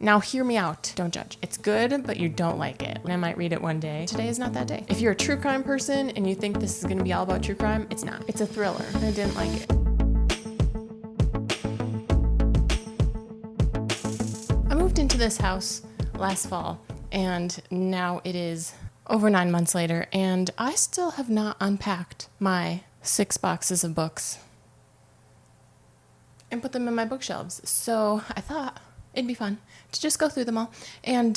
Now hear me out. Don't judge. It's good, but you don't like it. And I might read it one day. Today is not that day. If you're a true crime person and you think this is going to be all about true crime, it's not. It's a thriller. And I didn't like it. I moved into this house last fall, and now it is over 9 months later, and I still have not unpacked my 6 boxes of books and put them in my bookshelves. So I thought it'd be fun to just go through them all. And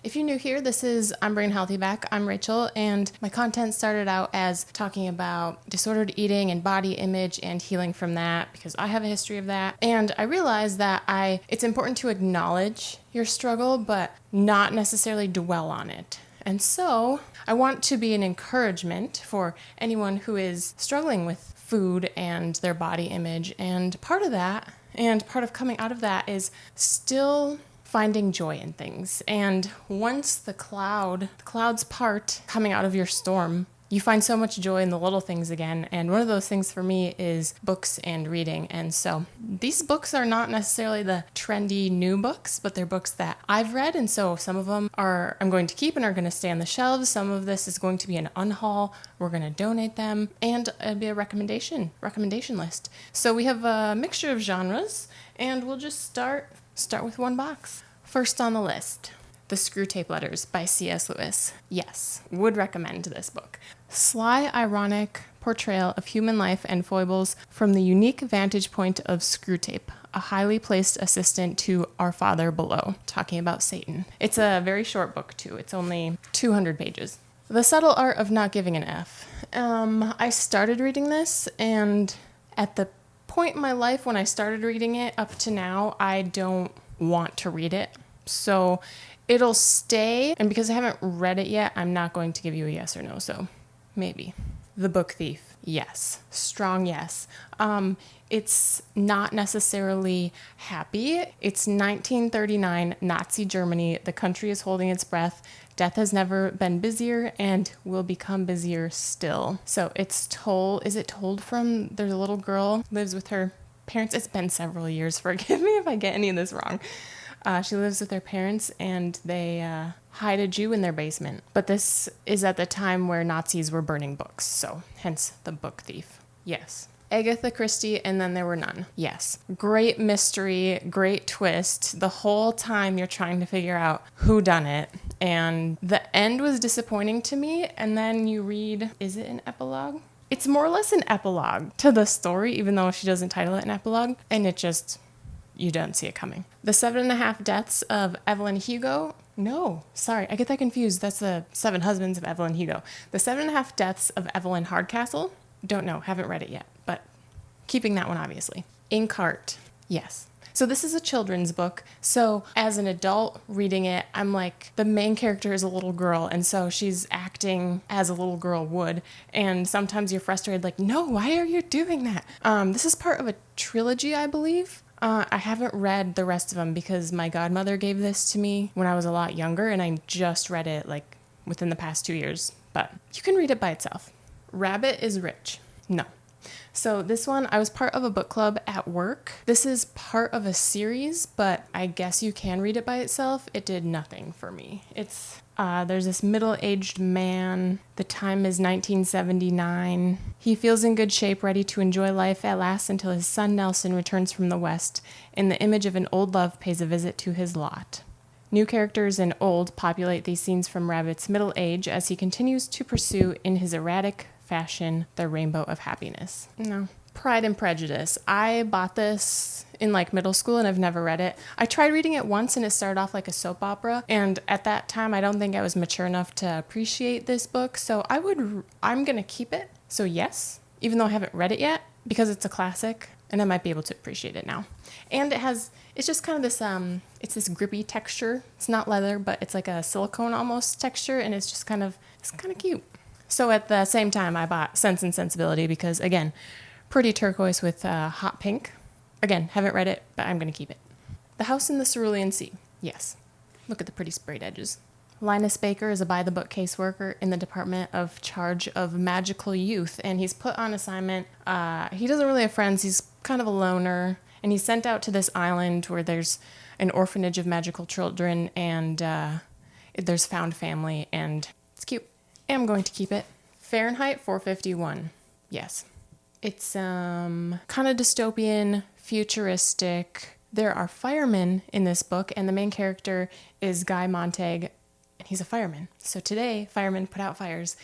if you're new here, this is I'm Brain Healthy Back. I'm Rachel, and my content started out as talking about disordered eating and body image and healing from that, because I have a history of that. And I realized that it's important to acknowledge your struggle, but not necessarily dwell on it. And so I want to be an encouragement for anyone who is struggling with food and their body image. And part of that, and part of coming out of that, is still finding joy in things. And once the clouds part coming out of your storm, you find so much joy in the little things again. And one of those things for me is books and reading. And so these books are not necessarily the trendy new books, but they're books that I've read. And so some of them I'm going to keep and are going to stay on the shelves. Some of this is going to be an unhaul. We're going to donate them, and it'll be a recommendation list. So we have a mixture of genres, and we'll just start with one box. First on the list, The Screwtape Letters by C.S. Lewis. Yes, would recommend this book. Sly, ironic portrayal of human life and foibles from the unique vantage point of Screwtape, a highly placed assistant to our Father below, talking about Satan. It's a very short book, too. It's only 200 pages. The Subtle Art of Not Giving an F. I started reading this, and at the point in my life when I started reading it up to now, I don't want to read it. So it'll stay, and because I haven't read it yet, I'm not going to give you a yes or no, so maybe. The Book Thief. Yes. Strong yes. It's not necessarily happy. It's 1939, Nazi Germany. The country is holding its breath. Death has never been busier and will become busier still. So is it told from, there's a little girl, lives with her parents. It's been several years. Forgive me if I get any of this wrong. She lives with her parents, and they hide a Jew in their basement. But this is at the time where Nazis were burning books, so hence The Book Thief. Yes. Agatha Christie, and Then There Were None. Yes. Great mystery, great twist. The whole time you're trying to figure out who done it. And the end was disappointing to me, and then you read, is it an epilogue? It's more or less an epilogue to the story, even though she doesn't title it an epilogue, and you don't see it coming. The 7.5 Deaths of Evelyn Hugo. No, sorry, I get that confused. That's the 7 Husbands of Evelyn Hugo. The 7.5 Deaths of Evelyn Hardcastle. Don't know, haven't read it yet, but keeping that one obviously. Inkheart. Yes. So this is a children's book. So as an adult reading it, I'm like, the main character is a little girl, and so she's acting as a little girl would. And sometimes you're frustrated, like, no, why are you doing that? This is part of a trilogy, I believe. I haven't read the rest of them because my godmother gave this to me when I was a lot younger, and I just read it like within the past 2 years. But you can read it by itself. Rabbit is Rich. No. So this one, I was part of a book club at work. This is part of a series, but I guess you can read it by itself. It did nothing for me. There's this middle-aged man. The time is 1979. He feels in good shape, ready to enjoy life at last until his son Nelson returns from the West, and the image of an old love pays a visit to his lot. New characters and old populate these scenes from Rabbit's middle age as he continues to pursue, in his erratic fashion, the rainbow of happiness. No. Pride and Prejudice. I bought this in middle school, and I've never read it. I tried reading it once, and it started off like a soap opera, and at that time I don't think I was mature enough to appreciate this book, so I'm gonna keep it. So yes, even though I haven't read it yet, because it's a classic, and I might be able to appreciate it now. And it's just kind of this it's this grippy texture. It's not leather, but it's like a silicone almost texture, and it's kind of cute. So at the same time, I bought Sense and Sensibility because, again, pretty turquoise with hot pink. Again, haven't read it, but I'm going to keep it. The House in the Cerulean Sea. Yes. Look at the pretty sprayed edges. Linus Baker is a by-the-book caseworker in the Department of Charge of Magical Youth, and he's put on assignment. He doesn't really have friends. He's kind of a loner, and he's sent out to this island where there's an orphanage of magical children, and there's found family, and it's cute. I'm going to keep it. Fahrenheit 451. Yes. It's kind of dystopian, futuristic. There are firemen in this book, and the main character is Guy Montag, and he's a fireman. So today, firemen put out fires.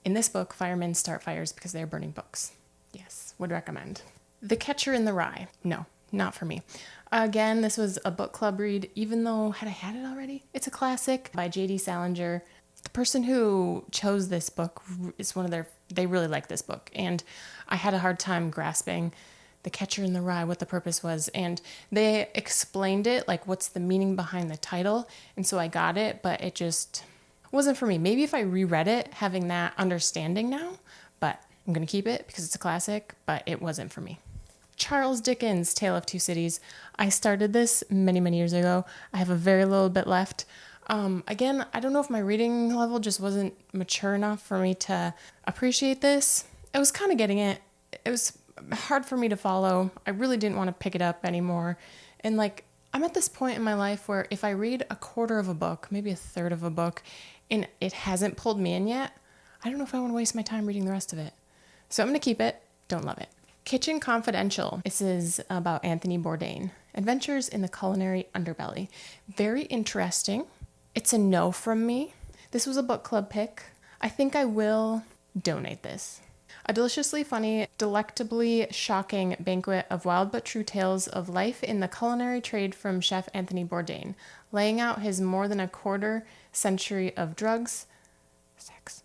In this book, firemen start fires because they're burning books. Yes, would recommend. The Catcher in the Rye. No, not for me. Again, this was a book club read, even though, had I had it already? It's a classic by J.D. Salinger. The person who chose this book is they really like this book. And I had a hard time grasping The Catcher in the Rye, what the purpose was. And they explained it, like what's the meaning behind the title. And so I got it, but it just wasn't for me. Maybe if I reread it, having that understanding now, but I'm going to keep it because it's a classic, but it wasn't for me. Charles Dickens' Tale of Two Cities. I started this many, many years ago. I have a very little bit left. Again, I don't know if my reading level just wasn't mature enough for me to appreciate this. I was kind of getting it. It was hard for me to follow. I really didn't want to pick it up anymore. And like, I'm at this point in my life where if I read a quarter of a book, maybe a third of a book, and it hasn't pulled me in yet, I don't know if I want to waste my time reading the rest of it. So I'm going to keep it. Don't love it. Kitchen Confidential. This is about Anthony Bourdain. Adventures in the Culinary Underbelly. Very interesting. It's a no from me. This was a book club pick. I think I will donate this. A deliciously funny, delectably shocking banquet of wild but true tales of life in the culinary trade from Chef Anthony Bourdain, laying out his more than a quarter century of drugs, sex,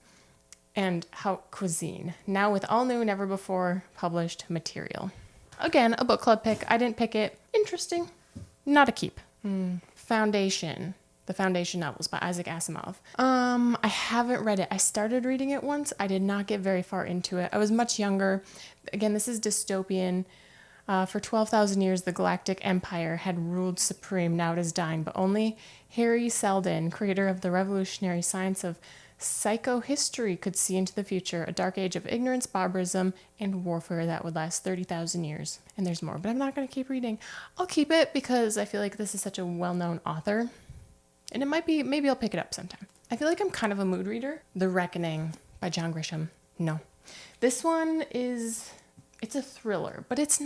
and haute cuisine, now with all new, never before published material. Again, a book club pick. I didn't pick it. Interesting. Not a keep. Foundation. The Foundation novels by Isaac Asimov. I haven't read it. I started reading it once. I did not get very far into it. I was much younger. Again, this is dystopian. For 12,000 years, the Galactic Empire had ruled supreme. Now it is dying, but only Harry Seldon, creator of the revolutionary science of psychohistory, could see into the future, a dark age of ignorance, barbarism, and warfare that would last 30,000 years. And there's more, but I'm not going to keep reading. I'll keep it because I feel like this is such a well-known author. And it might be, maybe I'll pick it up sometime. I feel like I'm kind of a mood reader. The Reckoning by John Grisham. No. This one it's a thriller, but it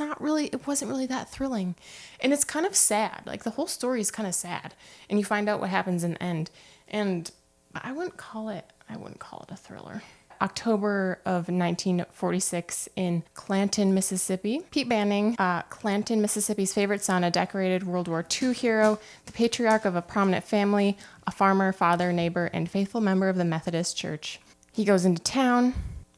wasn't really that thrilling. And it's kind of sad. Like the whole story is kind of sad. And you find out what happens in the end. And I wouldn't call it a thriller. October of 1946 in Clanton, Mississippi. Pete Banning, Clanton, Mississippi's favorite son, a decorated World War II hero, the patriarch of a prominent family, a farmer, father, neighbor, and faithful member of the Methodist Church. He goes into town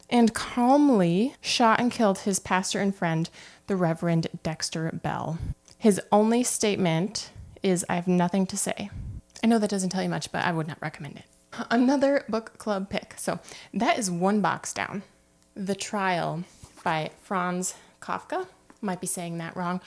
and calmly shot and killed his pastor and friend, the Reverend Dexter Bell. His only statement is, "I have nothing to say." I know that doesn't tell you much, but I would not recommend it. Another book club pick. So that is one box down. The Trial by Franz Kafka. Might be saying that wrong.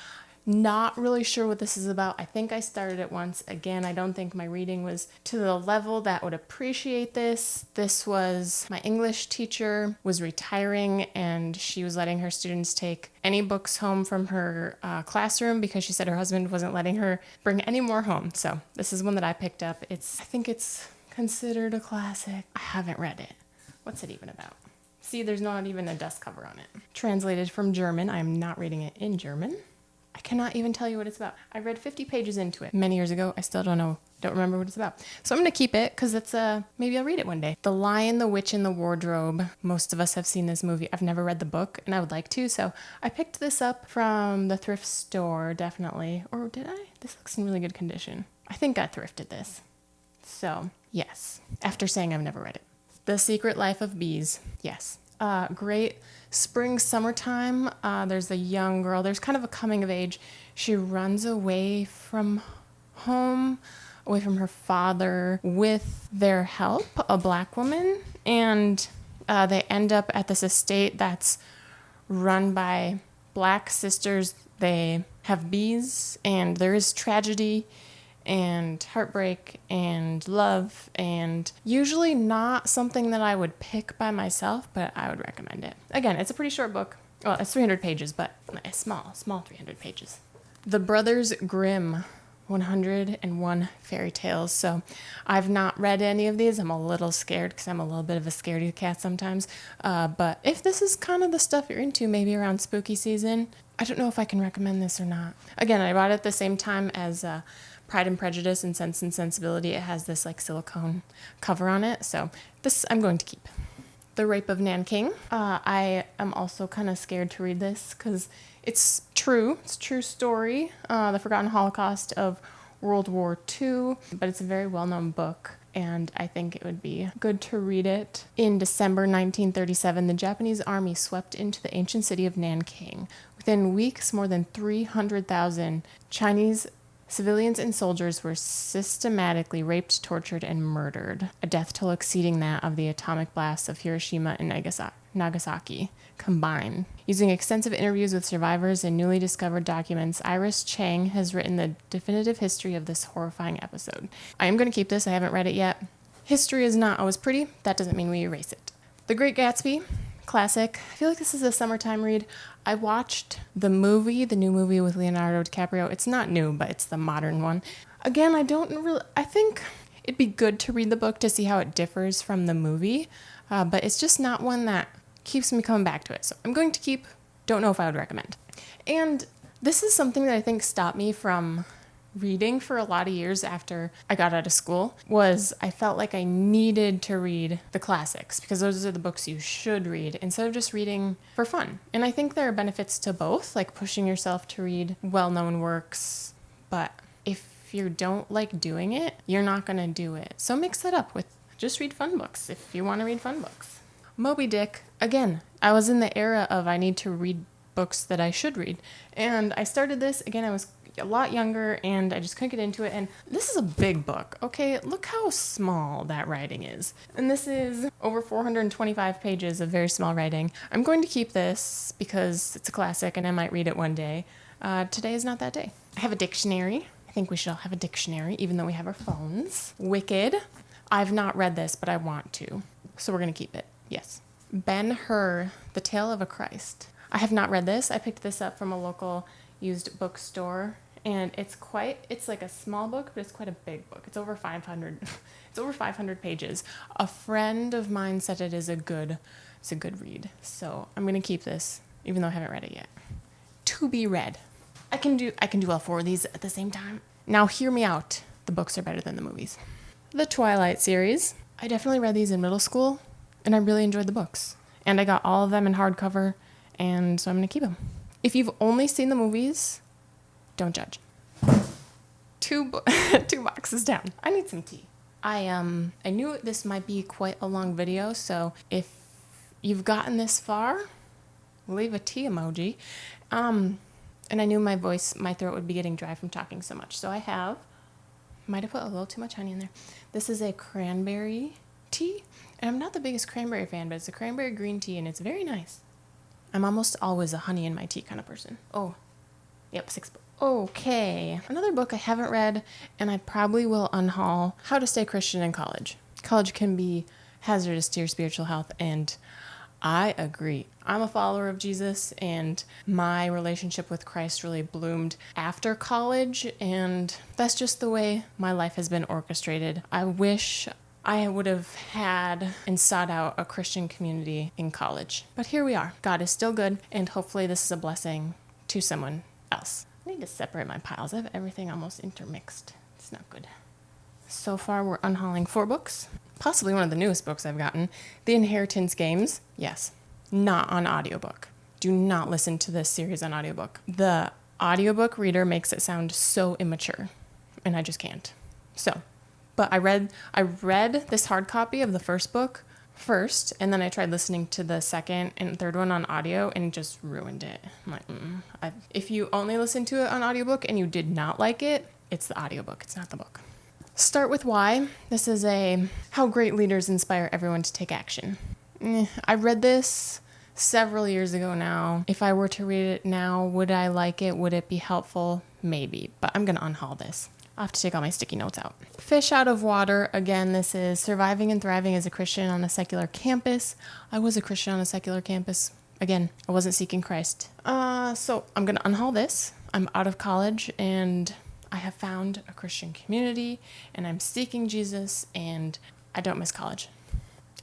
Not really sure what this is about. I think I started it once. Again, I don't think my reading was to the level that would appreciate this. This was my English teacher was retiring and she was letting her students take any books home from her classroom because she said her husband wasn't letting her bring any more home. So this is one that I picked up. I think it's considered a classic. I haven't read it. What's it even about? See, there's not even a dust cover on it. Translated from German. I am not reading it in German. I cannot even tell you what it's about. I read 50 pages into it many years ago. I still don't remember what it's about. So I'm going to keep it because maybe I'll read it one day. The Lion, the Witch, and the Wardrobe. Most of us have seen this movie. I've never read the book and I would like to. So I picked this up from the thrift store, definitely. Or did I? This looks in really good condition. I think I thrifted this. So yes, after saying I've never read it. The Secret Life of Bees. Yes. Great spring, summertime. There's a young girl. There's kind of a coming of age. She runs away from home, away from her father with their help, a black woman. And they end up at this estate that's run by black sisters. They have bees and there is tragedy and heartbreak and love, and usually not something that I would pick by myself, but I would recommend it. Again, it's a pretty short book. Well, it's 300 pages, but it's small 300 pages. The Brothers Grimm 101 Fairy Tales. So I've not read any of these. I'm a little scared because I'm a little bit of a scaredy cat sometimes. But if this is kind of the stuff you're into, maybe around spooky season, I don't know if I can recommend this or not. Again, I bought it at the same time as Pride and Prejudice and Sense and Sensibility. It has this like silicone cover on it. So this I'm going to keep. The Rape of Nanking. I am also kind of scared to read this because it's true. It's a true story. The Forgotten Holocaust of World War II. But it's a very well-known book, and I think it would be good to read it. In December 1937, the Japanese army swept into the ancient city of Nanking. Within weeks, more than 300,000 Chinese civilians and soldiers were systematically raped, tortured, and murdered, a death toll exceeding that of the atomic blasts of Hiroshima and Nagasaki combined. Using extensive interviews with survivors and newly discovered documents, Iris Chang has written the definitive history of this horrifying episode. I am going to keep this. I haven't read it yet. History is not always pretty. That doesn't mean we erase it. The Great Gatsby. Classic. I feel like this is a summertime read. I watched the new movie with Leonardo DiCaprio. It's not new, but it's the modern one. Again, I think it'd be good to read the book to see how it differs from the movie, but it's just not one that keeps me coming back to it. So I'm going to keep, don't know if I would recommend. And this is something that I think stopped me from reading for a lot of years after I got out of school, was I felt like I needed to read the classics because those are the books you should read instead of just reading for fun. And I think there are benefits to both, like pushing yourself to read well-known works, but if you don't like doing it, you're not going to do it. So mix that up with just read fun books if you want to read fun books. Moby Dick, again, I was in the era of I need to read books that I should read. And I started this, again, I was a lot younger and I just couldn't get into it. And this is a big book, okay? Look how small that writing is. And this is over 425 pages of very small writing. I'm going to keep this because it's a classic and I might read it one day. Today is not that day. I have a dictionary. I think we should all have a dictionary, even though we have our phones. Wicked. I've not read this, but I want to. So we're going to keep it. Yes. Ben-Hur, The Tale of a Christ. I have not read this. I picked this up from a local used bookstore, and it's like a small book, but it's quite a big book. It's over 500. It's over 500 pages. A friend of mine said it's a good read. So I'm going to keep this, even though I haven't read it yet. To be read. I can do all four of these at the same time. Now hear me out. The books are better than the movies. The Twilight series. I definitely read these in middle school, and I really enjoyed the books. And I got all of them in hardcover, and so I'm going to keep them. If you've only seen the movies, don't judge. Two boxes down. I need some tea. I knew this might be quite a long video, so if you've gotten this far, leave a tea emoji. And I knew my throat would be getting dry from talking so much, so might have put a little too much honey in there. This is a cranberry tea, and I'm not the biggest cranberry fan, but it's a cranberry green tea, and it's very nice. I'm almost always a honey in my tea kind of person. Oh, yep, 6 books. Okay, another book I haven't read, and I probably will unhaul, How to Stay Christian in College. College can be hazardous to your spiritual health, and I agree. I'm a follower of Jesus, and my relationship with Christ really bloomed after college, and that's just the way my life has been orchestrated. I wish I would have had and sought out a Christian community in college. But here we are. God is still good, and hopefully this is a blessing to someone else. I need to separate my piles. I have everything almost intermixed. It's not good. So far, we're unhauling 4 books. Possibly one of the newest books I've gotten. The Inheritance Games. Yes. Not on audiobook. Do not listen to this series on audiobook. The audiobook reader makes it sound so immature, and I just can't. But I read this hard copy of the first book first, and then I tried listening to the second and third one on audio and just ruined it. I'm like, if you only listen to it on audiobook and you did not like it, it's the audiobook, it's not the book. Start with Why. This is how great leaders inspire everyone to take action. I read this several years ago now. If I were to read it now, would I like it? Would it be helpful? Maybe, but I'm going to unhaul this. I'll have to take all my sticky notes out. Fish Out of Water. Again, this is surviving and thriving as a Christian on a secular campus. I was a Christian on a secular campus. Again, I wasn't seeking Christ. So I'm going to unhaul this. I'm out of college and I have found a Christian community and I'm seeking Jesus and I don't miss college.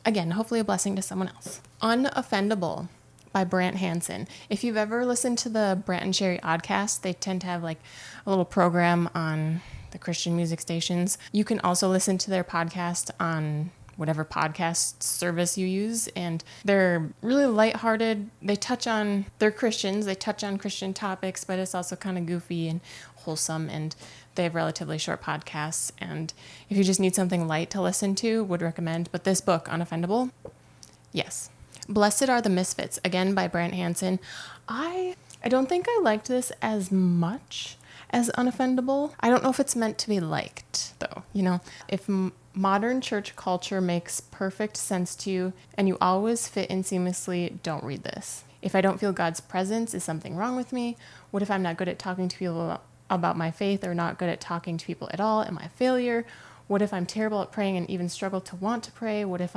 Again, hopefully a blessing to someone else. Unoffendable by Brant Hansen. If you've ever listened to the Brant and Sherry Oddcast, they tend to have like a little program on the Christian music stations. You can also listen to their podcast on whatever podcast service you use, and they're really lighthearted. They're Christians, they touch on Christian topics, but it's also kind of goofy and wholesome, and they have relatively short podcasts, and if you just need something light to listen to, would recommend. But this book, Unoffendable, yes. Blessed Are the Misfits, again by Brant Hansen. I don't think I liked this as much as Unoffendable. I don't know if it's meant to be liked, though. If modern church culture makes perfect sense to you and you always fit in seamlessly, don't read this. If I don't feel God's presence, is something wrong with me? What if I'm not good at talking to people about my faith or not good at talking to people at all? Am I a failure? What if I'm terrible at praying and even struggle to want to pray? What if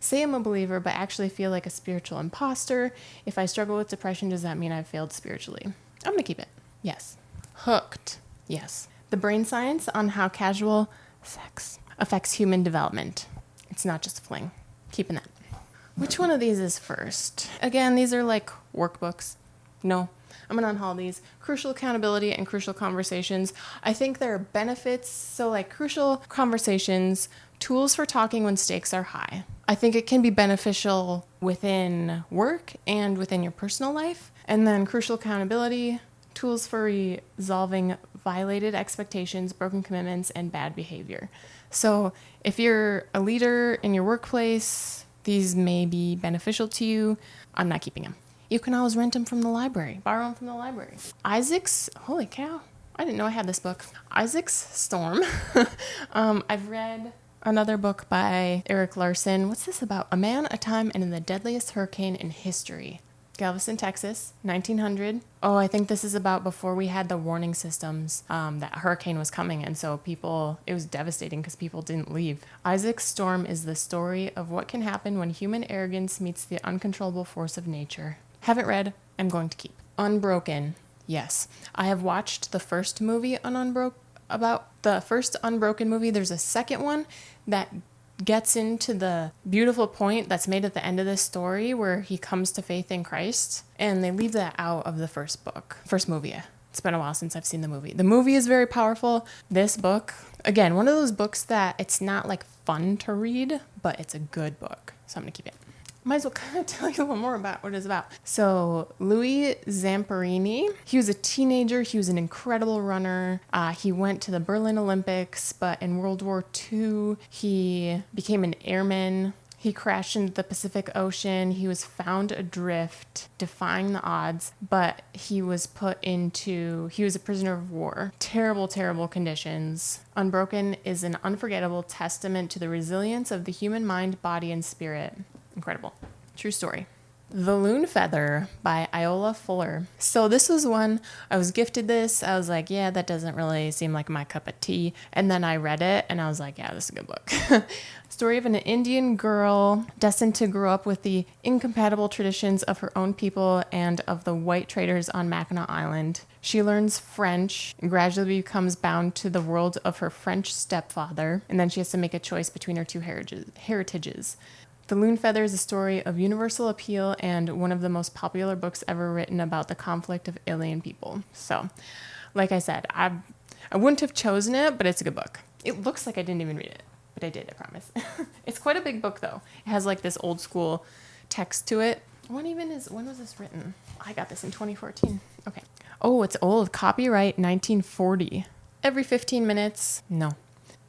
say I'm a believer but actually feel like a spiritual imposter? If I struggle with depression, does that mean I've failed spiritually? I'm going to keep it. Yes. Hooked. Yes. The brain science on how casual sex affects human development. It's not just a fling. Keeping that. Which one of these is first? Again, these are like workbooks. No, I'm going to unhaul these. Crucial Accountability and Crucial Conversations. I think there are benefits. So like Crucial Conversations, tools for talking when stakes are high. I think it can be beneficial within work and within your personal life. And then Crucial Accountability, tools for resolving violated expectations, broken commitments, and bad behavior. So if you're a leader in your workplace, these may be beneficial to you. I'm not keeping them. You can always rent them from the library, borrow them from the library. Holy cow, I didn't know I had this book. Isaac's Storm. I've read another book by Eric Larson. What's this about? A Man, a Time, and the Deadliest Hurricane in History. Galveston, Texas, 1900. Oh, I think this is about before we had the warning systems that a hurricane was coming. And so it was devastating because people didn't leave. Isaac's Storm is the story of what can happen when human arrogance meets the uncontrollable force of nature. Haven't read, I'm going to keep. Unbroken. Yes. I have watched the first movie about the first Unbroken movie. There's a second one that gets into the beautiful point that's made at the end of this story where he comes to faith in Christ, and they leave that out of the first movie. It's been a while since I've seen the movie. The movie is very powerful. This book, again, one of those books that it's not like fun to read, but it's a good book. So I'm going to keep it. Might as well kind of tell you a little more about what it's about. So Louis Zamperini, he was a teenager. He was an incredible runner. He went to the Berlin Olympics, but in World War II, he became an airman. He crashed into the Pacific Ocean. He was found adrift, defying the odds, but he was a prisoner of war. Terrible, terrible conditions. Unbroken is an unforgettable testament to the resilience of the human mind, body, and spirit. Incredible. True story. The Loon Feather by Iola Fuller. So this was one, I was gifted this. I was like, yeah, that doesn't really seem like my cup of tea. And then I read it and I was like, yeah, this is a good book. Story of an Indian girl destined to grow up with the incompatible traditions of her own people and of the white traders on Mackinac Island. She learns French and gradually becomes bound to the world of her French stepfather. And then she has to make a choice between her two heritages. The Loon Feather is a story of universal appeal and one of the most popular books ever written about the conflict of alien people. So, like I said, I wouldn't have chosen it, but it's a good book. It looks like I didn't even read it, but I did, I promise. It's quite a big book, though. It has like this old school text to it. When was this written? I got this in 2014. Okay. Oh, it's old. Copyright 1940. Every 15 minutes. No.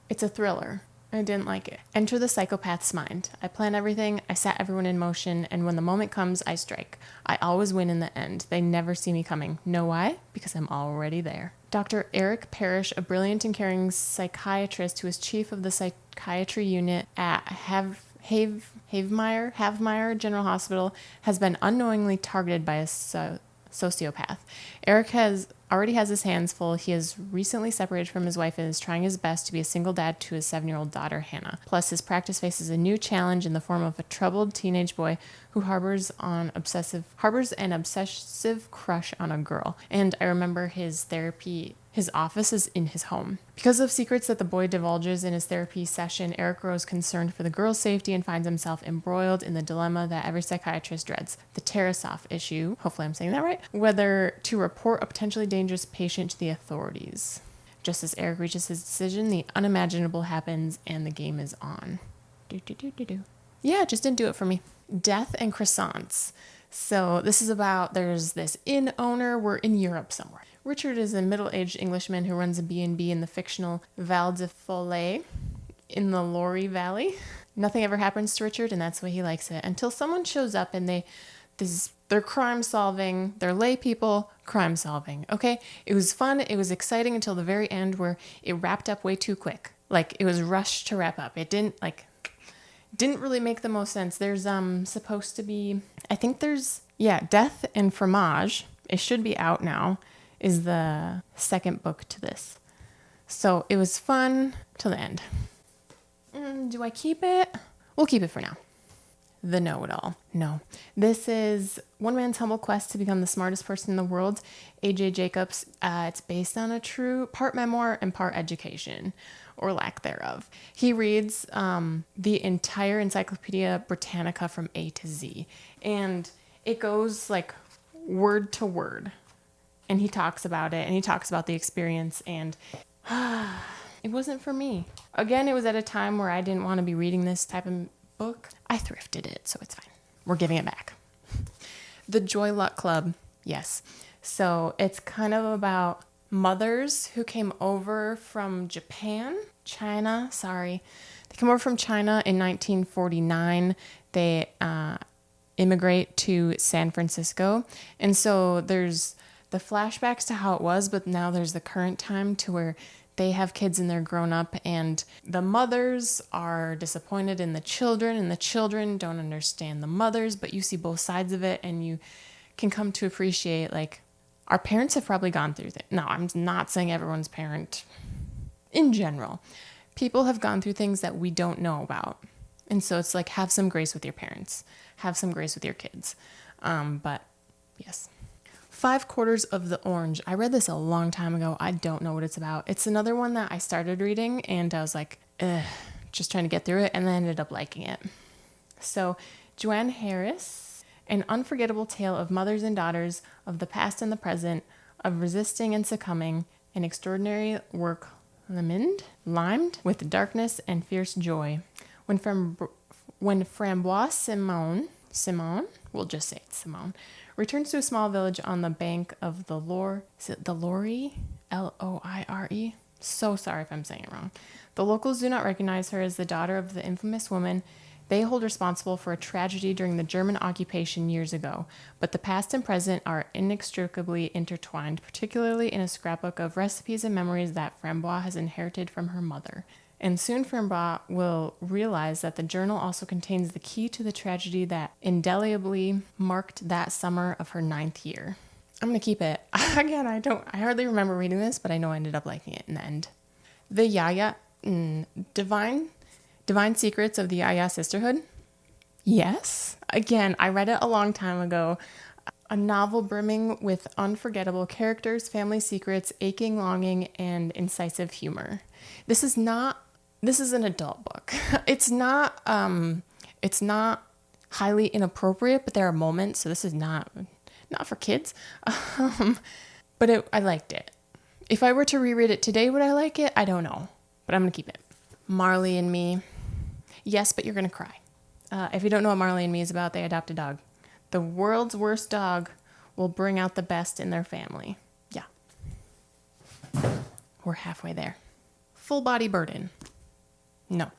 It's a thriller. I didn't like it. Enter the psychopath's mind. I plan everything, I set everyone in motion, and when the moment comes, I strike. I always win in the end. They never see me coming. Know why? Because I'm already there. Dr. Eric Parrish, a brilliant and caring psychiatrist who is chief of the psychiatry unit at Havemeyer General Hospital, has been unknowingly targeted by a sociopath. Eric already has his hands full. He has recently separated from his wife and is trying his best to be a single dad to his 7-year-old daughter, Hannah. Plus, his practice faces a new challenge in the form of a troubled teenage boy who harbors an obsessive crush on a girl. And I remember his therapy His office is in his home. Because of secrets that the boy divulges in his therapy session, Eric grows concerned for the girl's safety and finds himself embroiled in the dilemma that every psychiatrist dreads, the Tarasov issue, hopefully I'm saying that right, whether to report a potentially dangerous patient to the authorities. Just as Eric reaches his decision, the unimaginable happens and the game is on. Yeah, it just didn't do it for me. Death and croissants. So this is about, there's this inn owner, we're in Europe somewhere. Richard is a middle-aged Englishman who runs a B&B in the fictional Val de Follet in the Lorry Valley. Nothing ever happens to Richard, and that's why he likes it. Until someone shows up and they're crime solving, they're lay people crime solving, okay? It was fun, it was exciting until the very end where it wrapped up way too quick. Like, it was rushed to wrap up. It didn't really make the most sense. There's supposed to be, I think there's, Death and Fromage. It should be out now. Is the second book to this. So it was fun till the end. Do I keep it? We'll keep it for now. The Know-It-All. No. This is one man's humble quest to become the smartest person in the world. A.J. Jacobs. It's based on a true part memoir and part education, or lack thereof. He reads the entire Encyclopedia Britannica from A to Z. And it goes like word to word. And he talks about it, and he talks about the experience, and it wasn't for me. Again, it was at a time where I didn't want to be reading this type of book. I thrifted it, so it's fine. We're giving it back. The Joy Luck Club, yes. So it's kind of about mothers who came over from China. They came over from China in 1949. They immigrate to San Francisco, and so there's the flashbacks to how it was, but now there's the current time to where they have kids and they're grown up, and the mothers are disappointed in the children, and the children don't understand the mothers, but you see both sides of it, and you can come to appreciate, like, our parents have probably gone through things. No, I'm not saying everyone's parent. In general, people have gone through things that we don't know about. And so it's like, have some grace with your parents. Have some grace with your kids. But, yes. 5/4 of the Orange. I read this a long time ago. I don't know what it's about. It's another one that I started reading and I was like, just trying to get through it, and then I ended up liking it. So, Joanne Harris, an unforgettable tale of mothers and daughters, of the past and the present, of resisting and succumbing, an extraordinary work limed with darkness and fierce joy. When Framboise Simone, we'll just say it's Simone, returns to a small village on the bank of the Loire. Is it the Loire? Loire? So sorry if I'm saying it wrong. The locals do not recognize her as the daughter of the infamous woman they hold responsible for a tragedy during the German occupation years ago, but the past and present are inextricably intertwined, particularly in a scrapbook of recipes and memories that Framboise has inherited from her mother. And soon Framboise will realize that the journal also contains the key to the tragedy that indelibly marked that summer of her 9th year. I'm going to keep it. Again, I hardly remember reading this, but I know I ended up liking it in the end. The Yaya, Divine Secrets of the Yaya Sisterhood. Yes. Again, I read it a long time ago. A novel brimming with unforgettable characters, family secrets, aching longing, and incisive humor. This is an adult book. It's not highly inappropriate, but there are moments, so this is not for kids. But I liked it. If I were to reread it today, would I like it? I don't know, but I'm going to keep it. Marley and Me. Yes, but you're going to cry. If you don't know what Marley and Me is about, they adopt a dog. The world's worst dog will bring out the best in their family. Yeah. We're halfway there. Full Body Burden. No.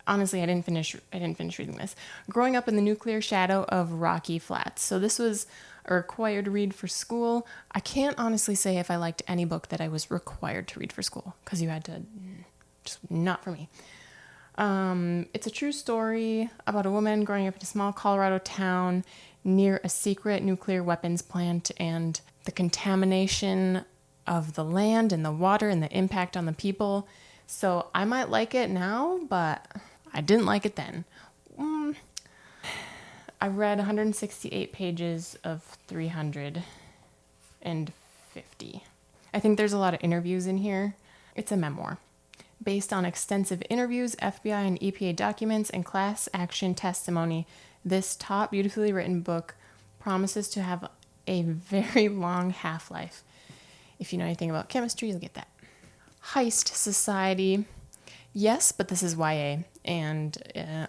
Honestly, I didn't finish reading this. Growing up in the nuclear shadow of Rocky Flats. So this was a required read for school. I can't honestly say if I liked any book that I was required to read for school, because you had to, just not for me. It's a true story about a woman growing up in a small Colorado town near a secret nuclear weapons plant, and the contamination of the land and the water and the impact on the people. So I might like it now, but I didn't like it then. I read 168 pages of 350. I think there's a lot of interviews in here. It's a memoir. Based on extensive interviews, FBI and EPA documents, and class action testimony, this top, beautifully written book promises to have a very long half-life. If you know anything about chemistry, you'll get that. Heist Society. Yes, but this is YA, and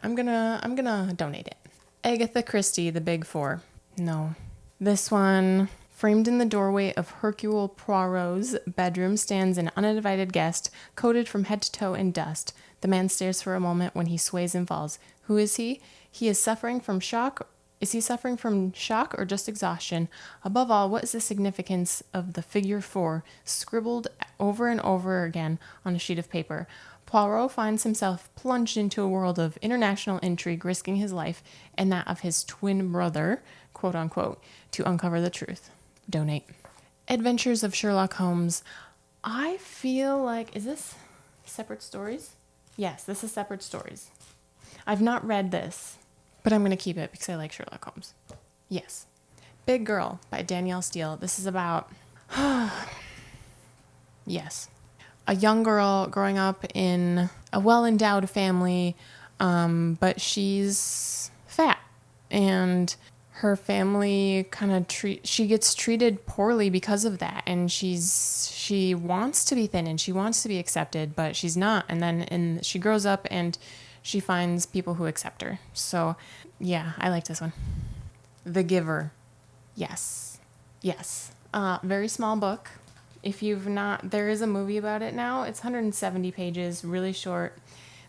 I'm gonna donate it. Agatha Christie, The Big Four. No. This one, framed in the doorway of Hercule Poirot's bedroom stands an uninvited guest, coated from head to toe in dust. The man stares for a moment when he sways and falls. Who is he? He is suffering from shock. Is he suffering from shock or just exhaustion? Above all, what is the significance of the figure 4 scribbled over and over again on a sheet of paper? Poirot finds himself plunged into a world of international intrigue, risking his life and that of his twin brother, quote unquote, to uncover the truth. Donate. Adventures of Sherlock Holmes. I feel like, is this separate stories? Yes, this is separate stories. I've not read this, but I'm going to keep it because I like Sherlock Holmes. Yes. Big Girl by Danielle Steele. This is about, yes, a young girl growing up in a well-endowed family, but she's fat, and her family she gets treated poorly because of that, and she wants to be thin and she wants to be accepted, but she's not. And then she grows up and she finds people who accept her. So yeah, I like this one. The Giver. Yes. Very small book. If you've not, there is a movie about it now. It's 170 pages, really short.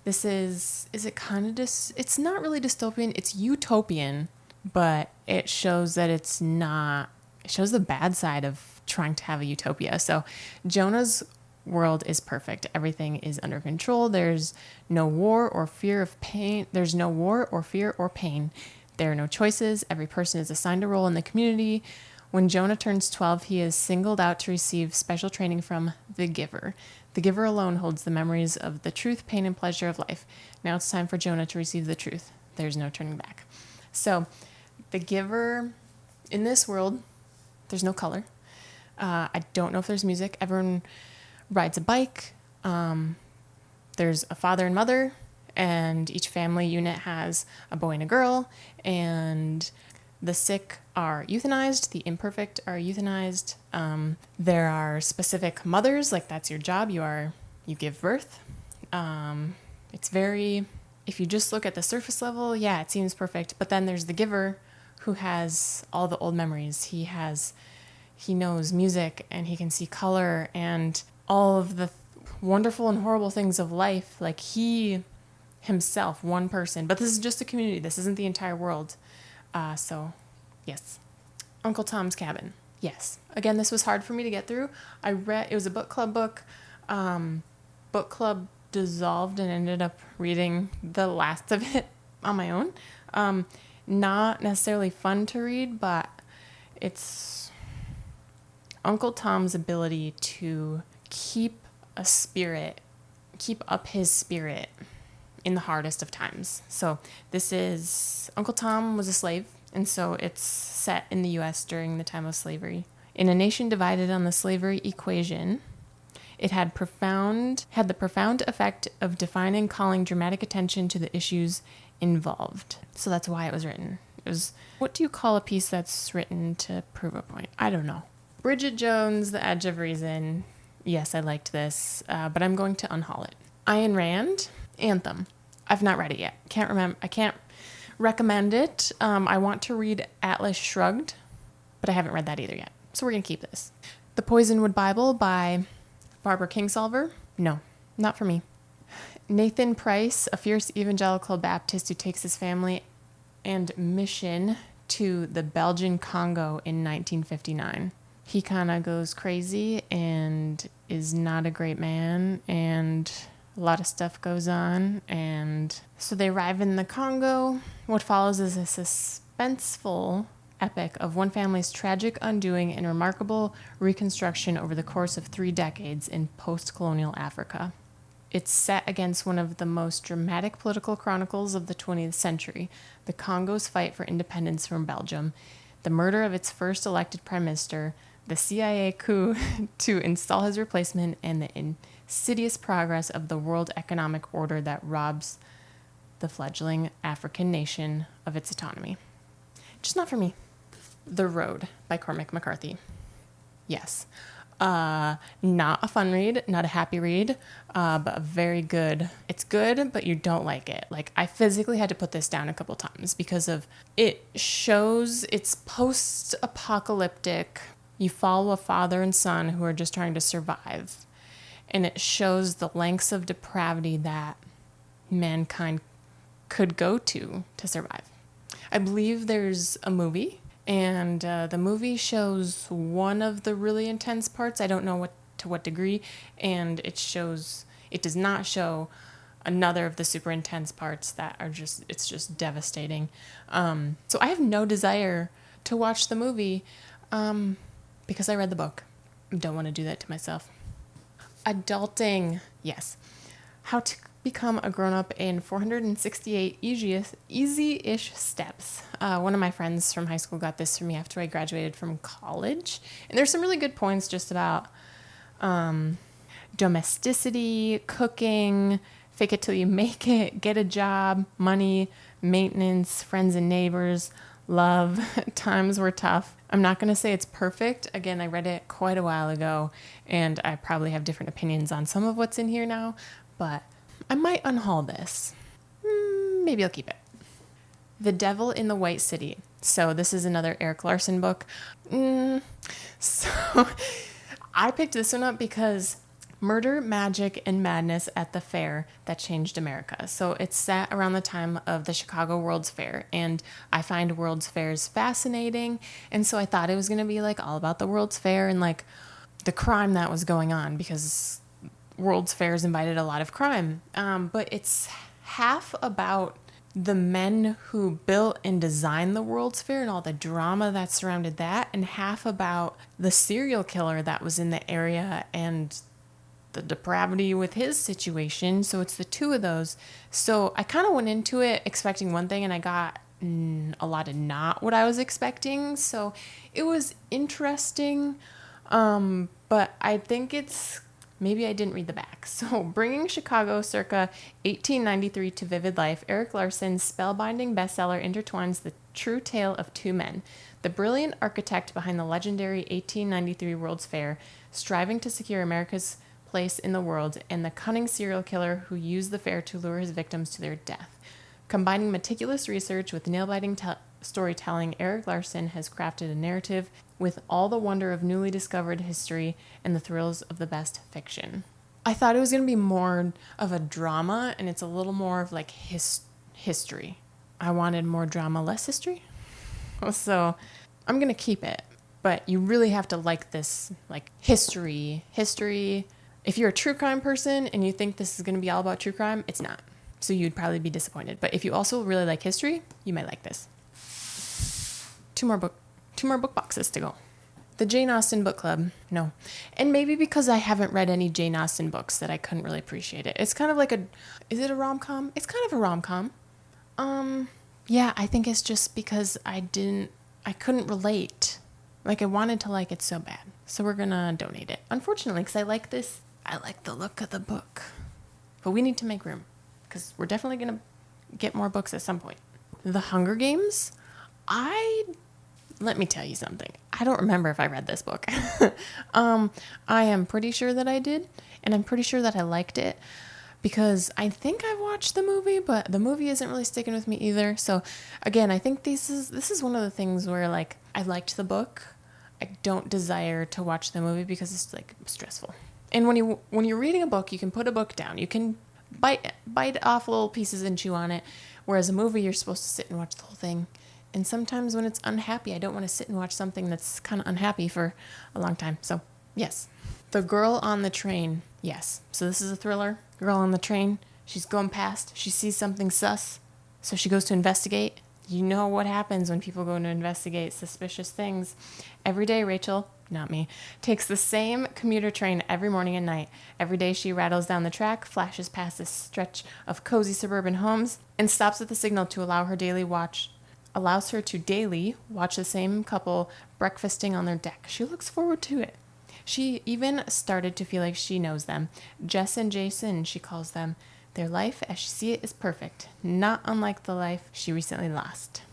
This is it kind of it's not really dystopian, it's utopian, but it shows that it's not, it shows the bad side of trying to have a utopia. So Jonah's world is perfect. Everything is under control. There's no war or fear of pain. There's no war or fear or pain. There are no choices. Every person is assigned a role in the community. When Jonah turns 12, he is singled out to receive special training from the Giver. The Giver alone holds the memories of the truth, pain, and pleasure of life. Now it's time for Jonah to receive the truth. There's no turning back. So the Giver, in this world, there's no color. I don't know if there's music. Everyone rides a bike. There's a father and mother, and each family unit has a boy and a girl, and the sick are euthanized, the imperfect are euthanized. There are specific mothers, like that's your job, you give birth. It's very, if you just look at the surface level, yeah, it seems perfect. But then there's the Giver, who has all the old memories. He knows music, and he can see color and all of the wonderful and horrible things of life. Like he himself, one person, but this is just a community. This isn't the entire world. So yes. Uncle Tom's Cabin. Yes. Again, this was hard for me to get through. It was a book club book. Book club dissolved and ended up reading the last of it on my own. Not necessarily fun to read, but it's Uncle Tom's ability to keep up his spirit in the hardest of times. So this is, Uncle Tom was a slave, and so it's set in the U.S. during the time of slavery. In a nation divided on the slavery equation, it had the profound effect of defining, calling dramatic attention to the issues involved. So that's why it was written. It was, what do you call a piece that's written to prove a point? I don't know. Bridget Jones, The Edge of Reason. Yes, I liked this, but I'm going to unhaul it. Ayn Rand, Anthem. I've not read it yet. I can't recommend it. I want to read Atlas Shrugged, but I haven't read that either yet. So we're going to keep this. The Poisonwood Bible by Barbara Kingsolver. No, not for me. Nathan Price, a fierce evangelical Baptist who takes his family and mission to the Belgian Congo in 1959. He kind of goes crazy and is not a great man, and a lot of stuff goes on. And so they arrive in the Congo. What follows is a suspenseful epic of one family's tragic undoing and remarkable reconstruction over the course of 3 decades in post-colonial Africa. It's set against one of the most dramatic political chronicles of the 20th century, the Congo's fight for independence from Belgium, the murder of its first elected prime minister, the CIA coup to install his replacement, and the insidious progress of the world economic order that robs the fledgling African nation of its autonomy. Just not for me. The Road by Cormac McCarthy. Yes. Not a fun read, not a happy read, but a very good. It's good, but you don't like it. Like, I physically had to put this down a couple times because of it shows it's post-apocalyptic. You follow a father and son who are just trying to survive. And it shows the lengths of depravity that mankind could go to survive. I believe there's a movie, and the movie shows one of the really intense parts. I don't know to what degree, and it does not show another of the super intense parts that are it's just devastating. So I have no desire to watch the movie because I read the book. I don't want to do that to myself. Adulting, yes. How to become a grown-up in 468 easy-ish steps. One of my friends from high school got this for me after I graduated from college. And there's some really good points just about domesticity, cooking, fake it till you make it, get a job, money, maintenance, friends and neighbors, love. Times were tough. I'm not going to say it's perfect. Again, I read it quite a while ago, and I probably have different opinions on some of what's in here now, but I might unhaul this. Maybe I'll keep it. The Devil in the White City. So this is another Eric Larson book. So I picked this one up because Murder, Magic, and Madness at the Fair That Changed America. So it's set around the time of the Chicago World's Fair, and I find World's Fairs fascinating, and so I thought it was going to be like all about the World's Fair and like the crime that was going on, because World's Fairs invited a lot of crime. But it's half about the men who built and designed the World's Fair and all the drama that surrounded that, and half about the serial killer that was in the area and the depravity with his situation. So it's the two of those. So I kind of went into it expecting one thing, and I got a lot of not what I was expecting. So it was interesting, but I think maybe I didn't read the back. So bringing Chicago circa 1893 to vivid life, Eric Larson's spellbinding bestseller intertwines the true tale of two men: the brilliant architect behind the legendary 1893 World's Fair, striving to secure America's place in the world, and the cunning serial killer who used the fair to lure his victims to their death. Combining meticulous research with nail-biting storytelling, Eric Larson has crafted a narrative with all the wonder of newly discovered history and the thrills of the best fiction. I thought it was going to be more of a drama, and it's a little more of like history. I wanted more drama, less history. So I'm going to keep it, but you really have to like this, like history. If you're a true crime person and you think this is going to be all about true crime, it's not. So you'd probably be disappointed. But if you also really like history, you might like this. Two more book boxes to go. The Jane Austen Book Club. No. And maybe because I haven't read any Jane Austen books that I couldn't really appreciate it. It's kind of like is it a rom-com? It's kind of a rom-com. Yeah, I think it's just because I couldn't relate. Like, I wanted to like it so bad. So we're gonna donate it. Unfortunately, because I like the look of the book. But we need to make room, because we're definitely gonna get more books at some point. The Hunger Games. Let me tell you something. I don't remember if I read this book. I am pretty sure that I did, and I'm pretty sure that I liked it, because I think I watched the movie, but the movie isn't really sticking with me either. So again, I think this is one of the things where, like, I liked the book. I don't desire to watch the movie because it's like stressful. And when you're reading a book, you can put a book down. You can bite off little pieces and chew on it. Whereas a movie, you're supposed to sit and watch the whole thing. And sometimes when it's unhappy, I don't want to sit and watch something that's kind of unhappy for a long time. So, yes. The Girl on the Train. Yes. So this is a thriller. Girl on the train. She's going past. She sees something sus. So she goes to investigate. You know what happens when people go to investigate suspicious things. Every day, Rachel, not me, takes the same commuter train every morning and night. Every day she rattles down the track, flashes past a stretch of cozy suburban homes, and stops at the signal to allow her daily watch allows her to daily watch the same couple breakfasting on their deck. She looks forward to it. She even started to feel like she knows them. Jess and Jason, she calls them. Their life as she sees it is perfect, not unlike the life she recently lost.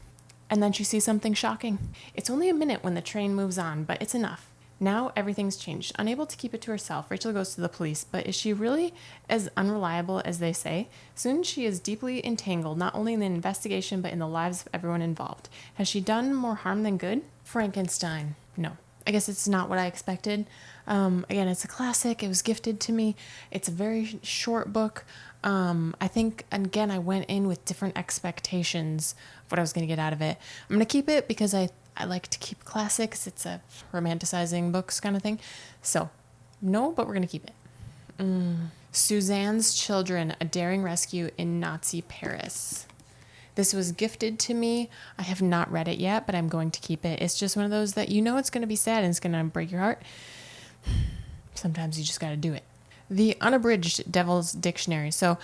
And then she sees something shocking. It's only a minute when the train moves on, but it's enough. Now everything's changed. Unable to keep it to herself, Rachel goes to the police, but is she really as unreliable as they say? Soon she is deeply entangled, not only in the investigation, but in the lives of everyone involved. Has she done more harm than good? Frankenstein. No. I guess it's not what I expected. Again, it's a classic. It was gifted to me. It's a very short book. I think, again, I went in with different expectations of what I was going to get out of it. I'm going to keep it because I like to keep classics. It's a romanticizing books kind of thing. So, no, but we're going to keep it. Suzanne's Children, a daring rescue in Nazi Paris. This was gifted to me. I have not read it yet, but I'm going to keep it. It's just one of those that you know it's going to be sad and it's going to break your heart. Sometimes you just got to do it. The Unabridged Devil's Dictionary. So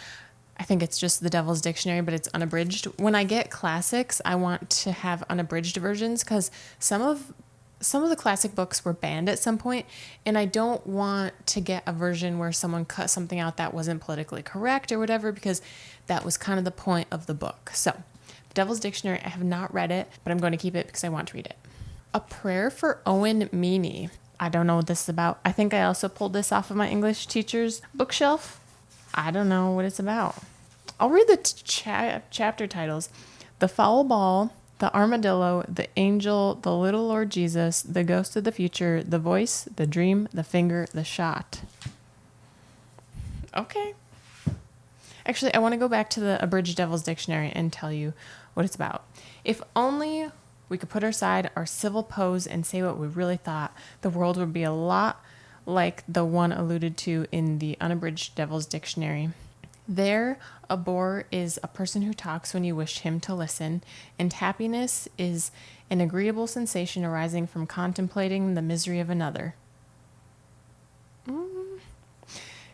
I think it's just the Devil's Dictionary, but it's unabridged. When I get classics, I want to have unabridged versions because some of the classic books were banned at some point, and I don't want to get a version where someone cut something out that wasn't politically correct or whatever, because that was kind of the point of the book. So, The Devil's Dictionary, I have not read it, but I'm going to keep it because I want to read it. A Prayer for Owen Meany. I don't know what this is about. I think I also pulled this off of my English teacher's bookshelf. I don't know what it's about. I'll read the chapter titles. The Foul Ball, The Armadillo, The Angel, The Little Lord Jesus, The Ghost of the Future, The Voice, The Dream, The Finger, The Shot. Okay. Actually, I want to go back to the Abridged Devil's Dictionary and tell you what it's about. If only we could put aside our civil pose and say what we really thought, the world would be a lot like the one alluded to in the Unabridged Devil's Dictionary. There, a bore is a person who talks when you wish him to listen, and happiness is an agreeable sensation arising from contemplating the misery of another.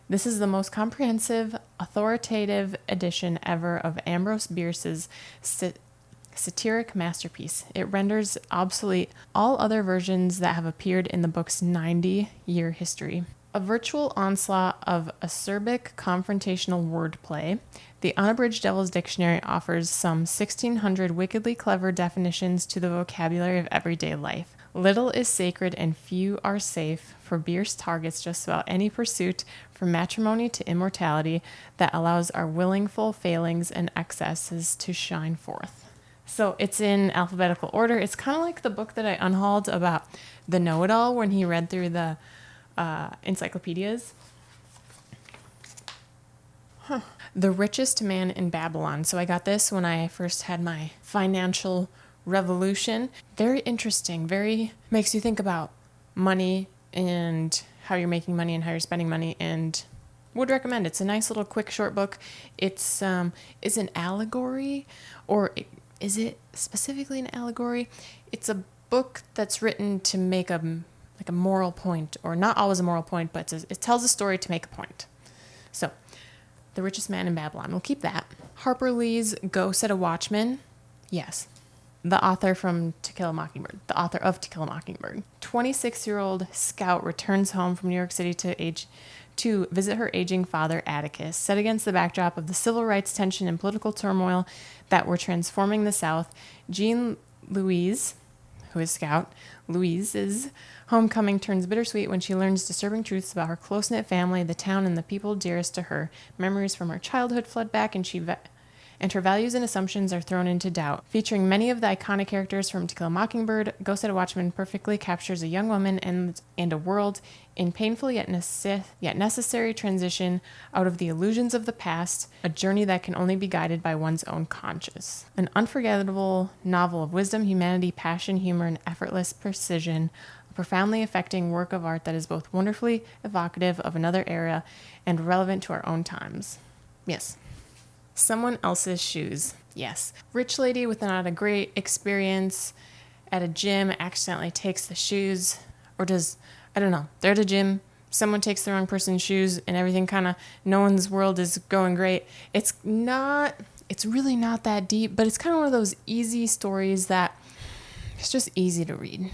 This is the most comprehensive, authoritative edition ever of Ambrose Bierce's satiric masterpiece. It renders obsolete all other versions that have appeared in the book's 90-year history. A virtual onslaught of acerbic confrontational wordplay, the Unabridged Devil's Dictionary offers some 1,600 wickedly clever definitions to the vocabulary of everyday life. Little is sacred and few are safe, for Bierce targets just about any pursuit from matrimony to immortality that allows our willingful failings and excesses to shine forth. So it's in alphabetical order. It's kind of like the book that I unhauled about the know-it-all when he read through the encyclopedias. The Richest Man in Babylon. So I got this when I first had my financial revolution. Very interesting. Very makes you think about money and how you're making money and how you're spending money, and would recommend. It's a nice little quick short book. It's an allegory, or is it specifically an allegory? It's a book that's written to make a moral point, or not always a moral point, but it tells a story to make a point. So, The Richest Man in Babylon. We'll keep that. Harper Lee's Go Set a Watchman. Yes. The author from To Kill a Mockingbird. The author of To Kill a Mockingbird. 26-year-old scout returns home from New York City to visit her aging father, Atticus. Set against the backdrop of the civil rights tension and political turmoil that were transforming the South, Jean Louise, who is Scout, Louise's homecoming turns bittersweet when she learns disturbing truths about her close-knit family, the town, and the people dearest to her. Memories from her childhood flood back, and her values and assumptions are thrown into doubt. Featuring many of the iconic characters from To Kill a Mockingbird, Go Set a Watchman perfectly captures a young woman and a world in painful yet necessary transition out of the illusions of the past, a journey that can only be guided by one's own conscience. An unforgettable novel of wisdom, humanity, passion, humor, and effortless precision, a profoundly affecting work of art that is both wonderfully evocative of another era and relevant to our own times. Yes. Someone Else's Shoes. Yes. Rich lady with not a great experience at a gym accidentally takes the shoes, or does, I don't know, they're at a gym, someone takes the wrong person's shoes and everything kind of, no one's world is going great. It's really not that deep, but it's kind of one of those easy stories that it's just easy to read.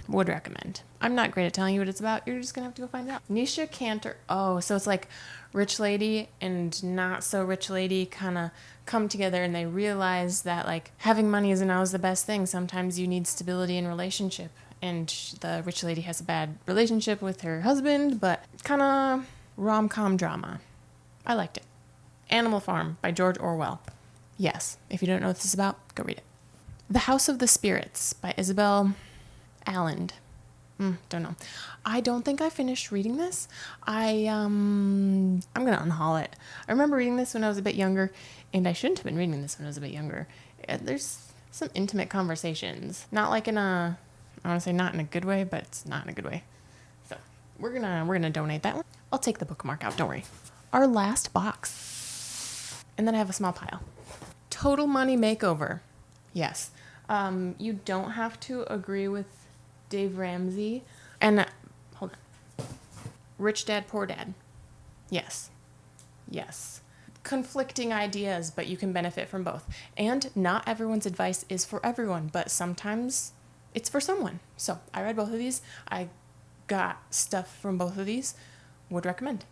Would recommend. I'm not great at telling you what it's about. You're just going to have to go find out. Nisha Cantor. Oh, so it's like rich lady and not so rich lady kind of come together and they realize that like having money isn't always the best thing. Sometimes you need stability in relationship. And the rich lady has a bad relationship with her husband, but kind of rom-com drama. I liked it. Animal Farm by George Orwell. Yes, if you don't know what this is about, go read it. The House of the Spirits by Isabel Alland. Don't know. I don't think I finished reading this. I'm gonna unhaul it. I remember reading this when I was a bit younger, and I shouldn't have been reading this when I was a bit younger. There's some intimate conversations. Not like in a, I want to say not in a good way, but it's not in a good way. So we're gonna donate that one. I'll take the bookmark out. Don't worry. Our last box, and then I have a small pile. Total Money Makeover. Yes. You don't have to agree with Dave Ramsey. And, hold on. Rich Dad, Poor Dad. Yes. Yes. Conflicting ideas, but you can benefit from both. And not everyone's advice is for everyone, but sometimes it's for someone. So I read both of these. I got stuff from both of these. Would recommend.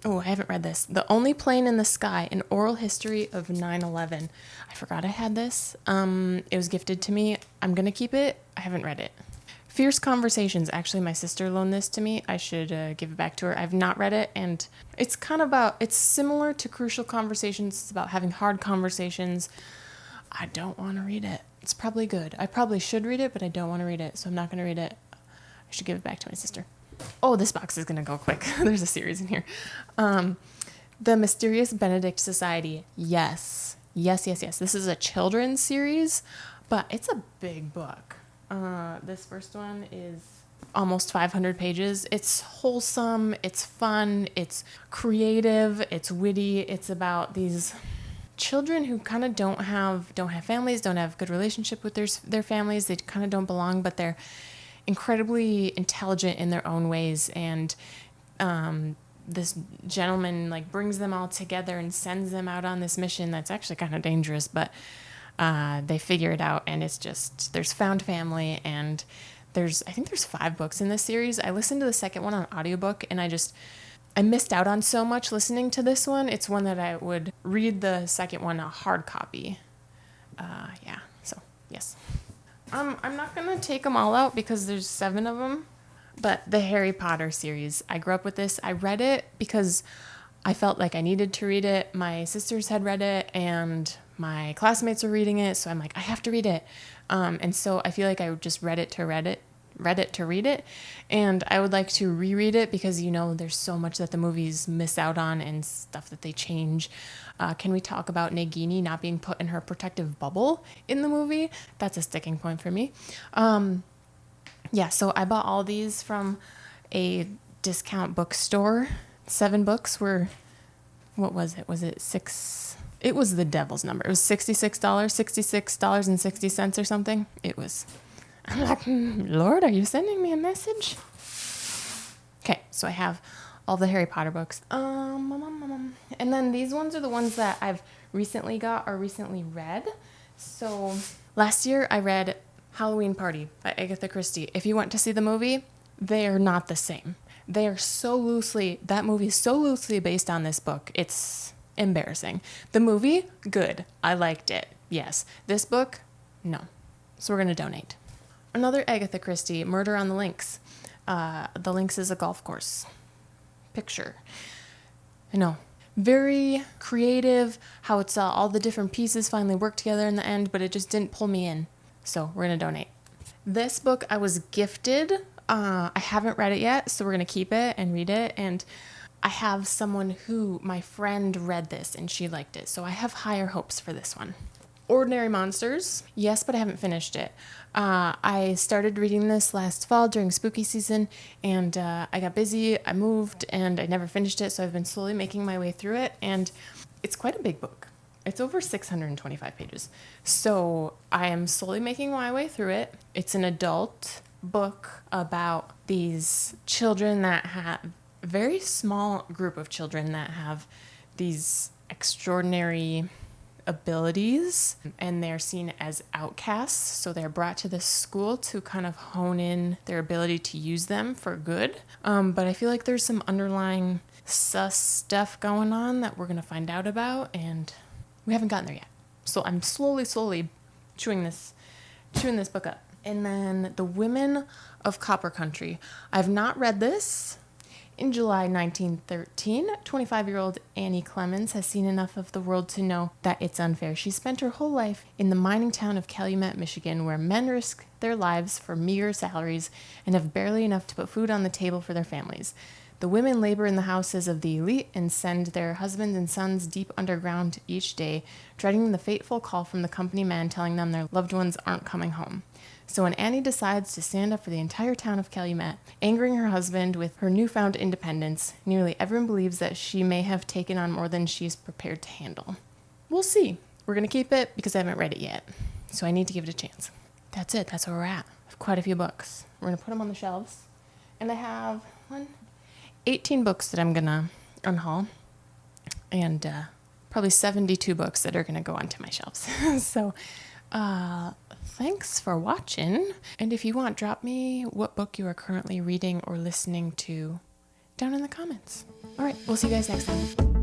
Oh, I haven't read this. The Only Plane in the Sky, An Oral History of 9/11. I forgot I had this. It was gifted to me. I'm going to keep it. I haven't read it. Fierce Conversations. Actually, my sister loaned this to me. I should give it back to her. I've not read it, and it's kind of about, it's similar to Crucial Conversations. It's about having hard conversations. I don't want to read it. It's probably good. I probably should read it, but I don't want to read it, so I'm not going to read it. I should give it back to my sister. Oh, this box is going to go quick. There's a series in here. The Mysterious Benedict Society. Yes. Yes. This is a children's series, but it's a big book. This first one is almost 500 pages. It's wholesome. It's fun. It's creative. It's witty. It's about these children who kind of don't have families, don't have good relationship with their families. They kind of don't belong, but they're incredibly intelligent in their own ways, and this gentleman like brings them all together and sends them out on this mission that's actually kind of dangerous, but they figure it out, and it's just, there's found family, and I think there's 5 books in this series. I listened to the second one on audiobook, and I missed out on so much listening to this one. It's one that I would read the second one a hard copy. Yeah, so yes. I'm not going to take them all out because there's 7 of them, but the Harry Potter series, I grew up with this. I read it because I felt like I needed to read it. My sisters had read it and my classmates were reading it, so I'm like, I have to read it. And so I feel like I just read it to read it, and I would like to reread it because, there's so much that the movies miss out on and stuff that they change. Can we talk about Nagini not being put in her protective bubble in the movie? That's a sticking point for me. Yeah, so I bought all these from a discount bookstore. 7 books were, what was it? Was it 6? It was the devil's number. It was $66.60 or something. It was, I'm like, Lord, are you sending me a message? Okay, so I have all the Harry Potter books. And then these ones are the ones that I've recently got or recently read. So last year I read Halloween Party by Agatha Christie. If you went to see the movie, they are not the same. That movie is so loosely based on this book. It's embarrassing. The movie, good. I liked it. Yes. This book, no. So we're going to donate. Another Agatha Christie, Murder on the Links. The Links is a golf course. Picture. I know. Very creative, how it's all the different pieces finally work together in the end, but it just didn't pull me in. So we're going to donate. This book I was gifted. I haven't read it yet, so we're going to keep it and read it. And I have someone who, my friend, read this and she liked it. So I have higher hopes for this one. Ordinary Monsters. Yes, but I haven't finished it. I started reading this last fall during spooky season, and I got busy, I moved, and I never finished it, so I've been slowly making my way through it, and it's quite a big book. It's over 625 pages. So I am slowly making my way through it. It's an adult book about these children that have very small group of children that have these extraordinary abilities, and they're seen as outcasts. So they're brought to this school to kind of hone in their ability to use them for good. But I feel like there's some underlying sus stuff going on that we're going to find out about, and we haven't gotten there yet. So I'm slowly chewing this book up. And then The Women of Copper Country. I've not read this. In July 1913, 25-year-old Annie Clemens has seen enough of the world to know that it's unfair. She spent her whole life in the mining town of Calumet, Michigan, where men risk their lives for meager salaries and have barely enough to put food on the table for their families. The women labor in the houses of the elite and send their husbands and sons deep underground each day, dreading the fateful call from the company man telling them their loved ones aren't coming home. So when Annie decides to stand up for the entire town of Calumet, angering her husband with her newfound independence, nearly everyone believes that she may have taken on more than she's prepared to handle. We'll see. We're going to keep it because I haven't read it yet, so I need to give it a chance. That's it. That's where we're at. I have quite a few books. We're going to put them on the shelves, and I have 18 books that I'm going to unhaul, and probably 72 books that are going to go onto my shelves. So, thanks for watching. And if you want, drop me what book you are currently reading or listening to down in the comments. All right, we'll see you guys next time.